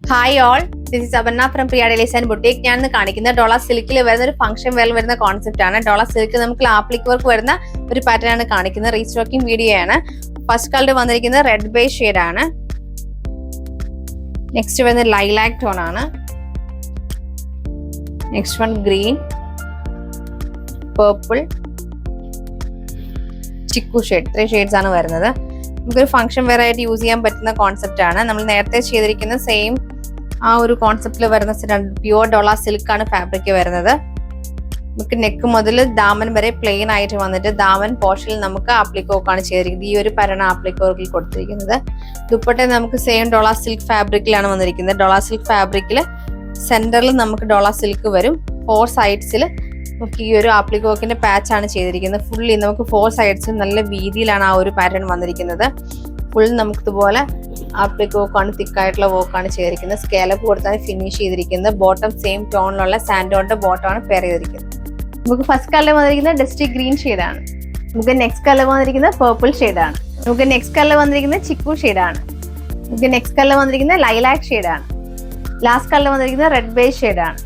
Hi all, this is Aparna from Priya design boutique. ഞാൻ ഇന്ന് കാണിക്കുന്ന ഡോളർ സിൽക്കിൽ വരുന്ന ഒരു ഫംഗ്ഷൻ വെയർ വരുന്ന കോൺസെപ്റ്റ് ആണ്. ഡോളർ സിൽക്ക് നമുക്ക് ആപ്ലിക് വർക്ക് വരുന്ന ഒരു പാറ്റേൺ ആണ് കാണിക്കുന്നത്. റീസ്റ്റോക്കിംഗ് വീഡിയോ ആണ്. ഫസ്റ്റ് കളർ വന്നിരിക്കുന്നത് റെഡ് ബേസ് ഷെയ്ഡ് ആണ്. നെക്സ്റ്റ് വരുന്നത് ലൈലാക് ടോൺ ആണ്. Next one green, purple, chikoo shade. 3 shades ആണ് വരുന്നത്. നമുക്കൊരു ഫംഗ്ഷൻ വെയർ ആയിട്ട് യൂസ് ചെയ്യാൻ പറ്റുന്ന കോൺസെപ്റ്റ് ആണ്. നമ്മൾ നേരത്തെ ചെയ്തിരിക്കുന്ന സെയിം ആ ഒരു കോൺസെപ്റ്റിൽ വരുന്ന പ്യുവർ ഡോളർ സിൽക്ക് ആണ് ഫാബ്രിക് വരുന്നത്. നമുക്ക് നെക്ക് മുതൽ ദാമൻ വരെ പ്ലെയിൻ ആയിട്ട് വന്നിട്ട് ദാമൻ പോർഷനിൽ നമുക്ക് ആപ്ലിക് വർക്ക് ആണ് ചെയ്തിരിക്കുന്നത്. ഈ ഒരു പരണ ആപ്ലിക് വർക്കിൽ കൊടുത്തിരിക്കുന്നത്. ദുപ്പട്ട നമുക്ക് സെയിം ഡോളർ സിൽക്ക് ഫാബ്രിക്കിലാണ് വന്നിരിക്കുന്നത്. ഡോളർ സിൽക്ക് ഫാബ്രിക്കിൽ സെന്ററിൽ നമുക്ക് ഡോളർ സിൽക്ക് വരും. 4 സൈഡ്സിൽ നമുക്ക് ഈ ഒരു ആപ്ലിക് വർക്കിന്റെ പാച്ച് ആണ് ചെയ്തിരിക്കുന്നത്. ഫുള്ളി നമുക്ക് 4 സൈഡ്സും നല്ല വീതിയിലാണ് ആ ഒരു പാറ്റേൺ വന്നിരിക്കുന്നത്. ഫുൾ നമുക്ക് ഇതുപോലെ ആപ്ലിക് വർക്കാണ്, തിക്കായിട്ടുള്ള വർക്കാണ് ചെയ്തിരിക്കുന്നത്. സ്കേലപ്പ് കൊടുത്താണ് ഫിനിഷ് ചെയ്തിരിക്കുന്നത്. ബോട്ടം സെയിം ടോണിലുള്ള സാൻഡോണിന്റെ ബോട്ടമാണ് പെയർ ചെയ്തിരിക്കുന്നത്. നമുക്ക് ഫസ്റ്റ് കളർ വന്നിരിക്കുന്നത് ഡസ്റ്റി ഗ്രീൻ ഷെയ്ഡാണ്. നമുക്ക് നെക്സ്റ്റ് കളർ വന്നിരിക്കുന്നത് പേർപ്പിൾ ഷെയ്ഡാണ്. നമുക്ക് നെക്സ്റ്റ് കളർ വന്നിരിക്കുന്നത് ചിക്കു ഷെയ്ഡാണ്. നമുക്ക് നെക്സ്റ്റ് കളർ വന്നിരിക്കുന്നത് ലൈലാക് ഷെയ്ഡാണ്. ലാസ്റ്റ് കളർ വന്നിരിക്കുന്നത് റെഡ് ബേസ് ഷെയ്ഡാണ്.